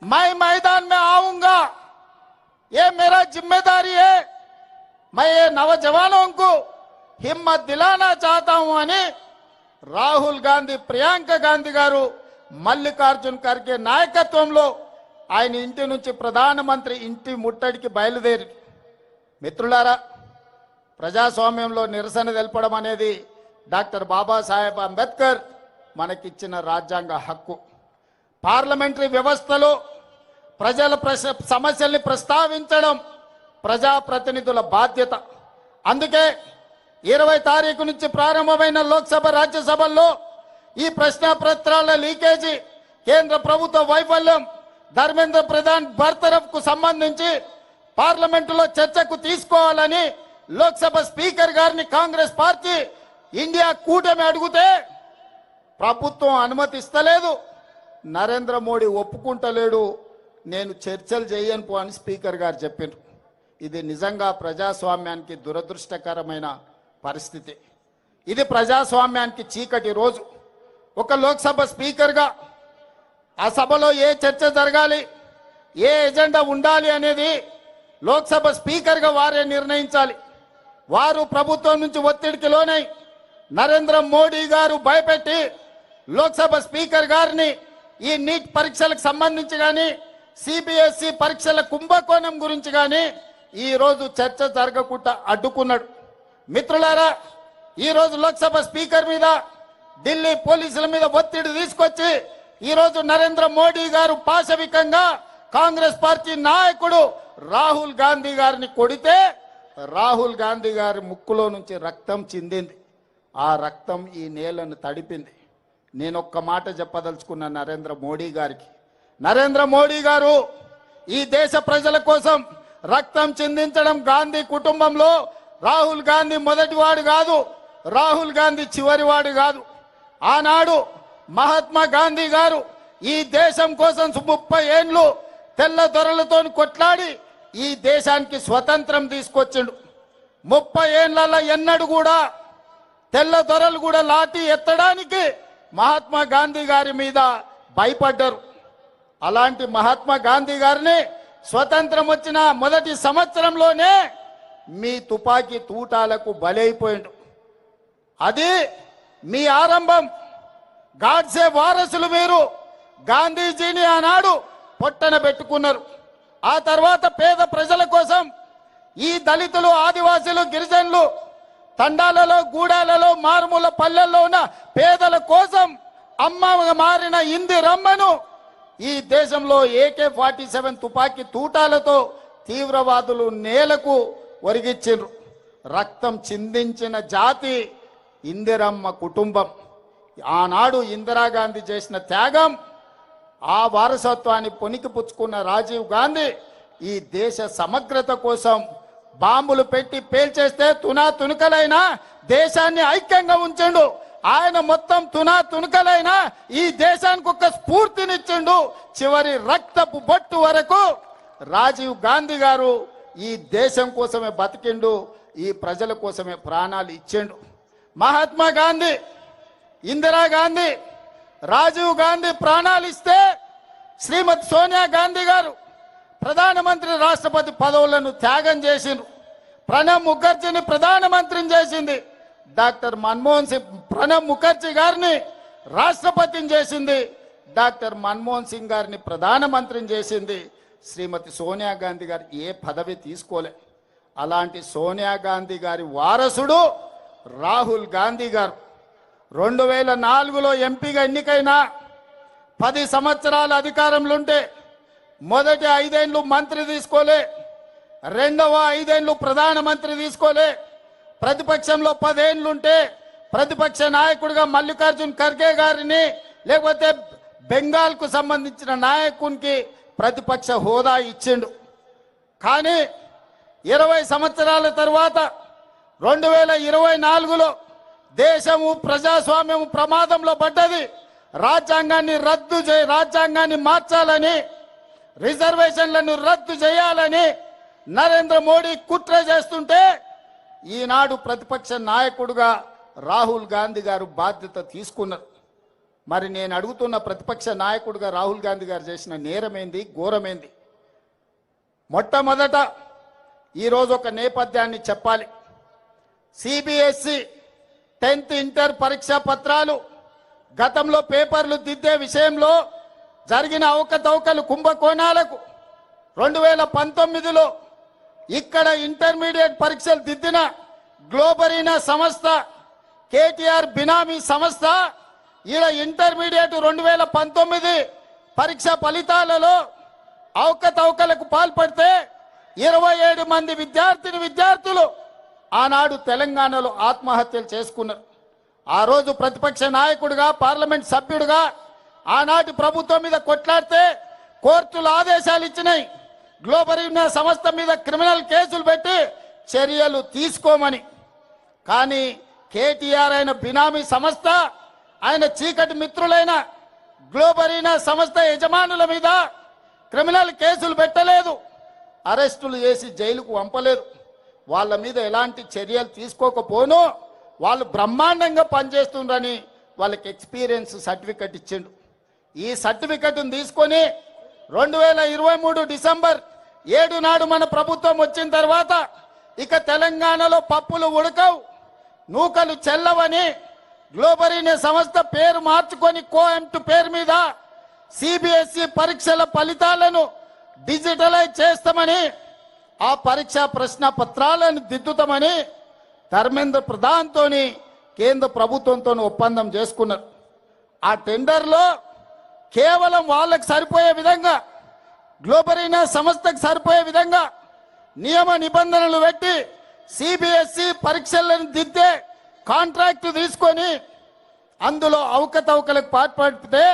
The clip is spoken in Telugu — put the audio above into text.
मैं मैदान में आऊंगा, ये मेरा जिम्मेदारी है। मैं ये नौजवानों को हिम्मत दिलाना चाहता हूं అని రాహుల్ గాంధీ, ప్రియాంక గాంధీ గారు మల్లికార్జున్ ఖర్గే నాయకత్వంలో ఆయన ఇంటి నుంచి ప్రధానమంత్రి ఇంటి ముట్టడికి బయలుదేరి. మిత్రులారా, ప్రజాస్వామ్యంలో నిరసన తెలపడం అనేది డాక్టర్ బాబాసాహెబ్ అంబేద్కర్ మనకిచ్చిన రాజ్యాంగ హక్కు. పార్లమెంటరీ వ్యవస్థలో ప్రజల సమస్యల్ని ప్రస్తావించడం ప్రజాప్రతినిధుల బాధ్యత. అందుకే 20 తారీఖు నుంచి ప్రారంభమైన లోక్సభ, రాజ్యసభల్లో ఈ ప్రశ్నపత్రాల లీకేజీ, కేంద్ర ప్రభుత్వ వైఫల్యం, ధర్మేంద్ర ప్రధాన్ బర్తరఫ్కు సంబంధించి పార్లమెంటులో చర్చకు తీసుకోవాలని లోక్సభ స్పీకర్ గారిని కాంగ్రెస్ పార్టీ ఇండియా కూటమి అడిగితే ప్రభుత్వం అనుమతిస్తలేదు. నరేంద్ర మోడీ ఒప్పుకుంటలేడు. నేను చర్చలు చేయను అని స్పీకర్ గారు చెప్పారు. ఇది నిజంగా ప్రజాస్వామ్యానికి దురదృష్టకరమైన పరిస్థితి. ఇది ప్రజాస్వామ్యానికి చీకటి రోజు. ఒక లోక్సభ స్పీకర్గా ఆ సభలో ఏ చర్చ జరగాలి, ఏ ఎజెండా ఉండాలి అనేది లోక్సభ స్పీకర్గా వారే నిర్ణయించాలి. వారు ప్రభుత్వం నుంచి ఒత్తిడికి లోనై నరేంద్ర మోడీ గారు భయపెట్టి లోక్సభ స్పీకర్ గారిని ఈ నీట్ పరీక్షలకు సంబంధించి కానీ, సిబిఎస్ఈ పరీక్షల కుంభకోణం గురించి కానీ ఈరోజు చర్చ జరగకుండా అడ్డుకున్నాడు. మిత్రులారా, ఈరోజు లోక్సభ స్పీకర్ మీద, ఢిల్లీ పోలీసుల మీద ఒత్తిడి తీసుకొచ్చి ఈరోజు నరేంద్ర మోడీ గారు పాశవికంగా కాంగ్రెస్ పార్టీ నాయకుడు రాహుల్ గాంధీ గారిని కొడితే రాహుల్ గాంధీ గారి ముక్కులో నుంచి రక్తం చిందింది. ఆ రక్తం ఈ నేలను తడిపింది. నేను ఒక్క మాట చెప్పదలుచుకున్న నరేంద్ర మోడీ గారికి, నరేంద్ర మోడీ గారు ఈ దేశ ప్రజల కోసం రక్తం చిందించడం గాంధీ కుటుంబంలో రాహుల్ గాంధీ మొదటివాడు కాదు, రాహుల్ గాంధీ చివరివాడు కాదు. ఆనాడు మహాత్మా గాంధీ గారు ఈ దేశం కోసం 30 ఏళ్ళు తెల్ల దొరలతో కొట్లాడి ఈ దేశానికి స్వతంత్రం తీసుకొచ్చిండు. 30 ఏళ్లలో ఎన్నడూ కూడా తెల్ల దొరలు కూడా లాఠీ ఎత్తడానికి మహాత్మా గాంధీ గారి మీద భయపడ్డారు. అలాంటి మహాత్మా గాంధీ గారిని స్వతంత్రం వచ్చిన మొదటి సంవత్సరంలోనే మీ తుపాకీ తూటాలకు బలైపోయిండు. అది మీ ఆరంభం. గాడ్సే వారసులు మీరు. గాంధీజీని ఆనాడు పొట్టన పెట్టుకున్నారు. ఆ తర్వాత పేద ప్రజల కోసం ఈ దళితులు, ఆదివాసీలు, గిరిజనులు తండాలలో, గూడాలలో, మారుమూల పల్లెల్లో ఉన్న పేదల కోసం అమ్మగా మారిన ఇందిరమ్మను ఈ దేశంలో AK-47 తుపాకీ తూటాలతో తీవ్రవాదులు నేలకు ఒరిగిచ్చిండ్రు. రక్తం చిందించిన జాతి ఇందిరమ్మ కుటుంబం. ఆనాడు ఇందిరాగాంధీ చేసిన త్యాగం, ఆ వారసత్వాన్ని పొనికి పుచ్చుకున్న రాజీవ్ గాంధీ ఈ దేశ సమగ్రత కోసం బాంబులు పెట్టి పేల్చేస్తే తునాతునకలైనా దేశాన్ని ఐక్యంగా ఉంచండు. ఆయన మొత్తం తునాతునకలైనా ఈ దేశానికి ఒక స్ఫూర్తినిచ్చిండు. చివరి రక్తపు బొట్టు వరకు రాజీవ్ గాంధీ గారు ఈ దేశం కోసమే బతికిండు, ఈ ప్రజల కోసమే ప్రాణాలు ఇచ్చిండు. మహాత్మా గాంధీ, ఇందిరాగాంధీ, రాజీవ్ గాంధీ ప్రాణాలు ఇస్తే శ్రీమతి సోనియా గాంధీ గారు ప్రధానమంత్రి, రాష్ట్రపతి పదవులను త్యాగం చేసిండ్రు. ప్రణబ్ ముఖర్జీని ప్రధానమంత్రిని చేసింది డాక్టర్ మన్మోహన్ సింగ్. ప్రణబ్ ముఖర్జీ గారిని రాష్ట్రపతిని చేసింది, డాక్టర్ మన్మోహన్ సింగ్ గారిని ప్రధానమంత్రిని చేసింది శ్రీమతి సోనియా గాంధీ గారు. ఏ పదవి తీసుకోలే. అలాంటి సోనియా గాంధీ గారి వారసుడు రాహుల్ గాంధీ గారు 2004లో ఎంపీగా ఎన్నికైన 10 సంవత్సరాల అధికారంలో ఉంటే మొదటి 5 ఏళ్ళు మంత్రి తీసుకోలే, రెండవ 5 ఏళ్ళు ప్రధానమంత్రి తీసుకోలే. ప్రతిపక్షంలో 10 ఏళ్ళు ఉంటే ప్రతిపక్ష నాయకుడిగా మల్లికార్జున్ ఖర్గే గారిని, లేకపోతే బెంగాల్కు సంబంధించిన నాయకునికి ప్రతిపక్ష హోదా ఇచ్చిండు. కానీ 20 సంవత్సరాల తర్వాత 2024లో దేశము, ప్రజాస్వామ్యము ప్రమాదంలో పడ్డది. రాజ్యాంగాన్ని మార్చాలని, రిజర్వేషన్లను రద్దు చేయాలని నరేంద్ర మోడీ కుట్ర చేస్తుంటే ఈనాడు ప్రతిపక్ష నాయకుడుగా రాహుల్ గాంధీ గారు బాధ్యత తీసుకున్నారు. మరి నేను అడుగుతున్న ప్రతిపక్ష నాయకుడిగా రాహుల్ గాంధీ గారు చేసిన నేరమేంది, ఘోరమేంది? మొట్టమొదట ఈరోజు ఒక నేపథ్యాన్ని చెప్పాలి. సిబిఎస్ఈ 10th ఇంటర్ పరీక్షా పత్రాలు గతంలో పేపర్లు దిద్దే విషయంలో జరిగిన అవకతవకలు, కుంభకోణాలకు 2019లో ఇక్కడ ఇంటర్మీడియట్ పరీక్షలు దిద్దిన గ్లోబరీనా సంస్థ, కేటీఆర్ బినామీ సంస్థ ఈడ ఇంటర్మీడియట్ 2019 పరీక్ష ఫలితాలలో అవకతవకలకు పాల్పడితే 27 మంది విద్యార్థులు ఆనాడు తెలంగాణలో ఆత్మహత్యలు చేసుకున్నారు. ఆ రోజు ప్రతిపక్ష నాయకుడిగా, పార్లమెంట్ సభ్యుడిగా ఆనాటి ప్రభుత్వం మీద కొట్లాడితే కోర్టులు ఆదేశాలు ఇచ్చినాయి, గ్లోబరీనా సంస్థ మీద క్రిమినల్ కేసులు పెట్టి చర్యలు తీసుకోమని. కానీ కేటీఆర్ అయిన బినామీ సంస్థ, ఆయన చీకటి మిత్రులైన గ్లోబరీనా సంస్థ యజమానుల మీద క్రిమినల్ కేసులు పెట్టలేదు, అరెస్టులు చేసి జైలుకు పంపలేదు. వాళ్ళ మీద ఎలాంటి చర్యలు తీసుకోకపోను వాళ్ళు బ్రహ్మాండంగా పనిచేస్తుండ్రని వాళ్ళకి ఎక్స్పీరియన్స్ సర్టిఫికెట్ ఇచ్చిండు. ఈ సర్టిఫికెట్ను తీసుకొని 2023 డిసెంబర్ 7 నాడు మన ప్రభుత్వం వచ్చిన తర్వాత ఇక తెలంగాణలో పప్పులు ఉడకవు, నూకలు చెల్లవని గ్లోబరీనా సంస్థ పేరు మార్చుకొని కోఎంటు పేరు మీద సిబిఎస్ఈ పరీక్షల ఫలితాలను డిజిటలైజ్ చేస్తామని, ఆ పరీక్షా ప్రశ్న పత్రాలను దిద్దుతామని ధర్మేంద్ర ప్రధాన్తోని కేంద్ర ప్రభుత్వంతో ఒప్పందం చేసుకున్నారు. ఆ టెండర్లో కేవలం వాళ్ళకు సరిపోయే విధంగా, గ్లోబరీనా సంస్థకు సరిపోయే విధంగా నియమ నిబంధనలు పెట్టి సిబిఎస్ఈ పరీక్షలను దిద్దే కాంట్రాక్టు తీసుకొని అందులో అవకతవకలకు పాల్పడితే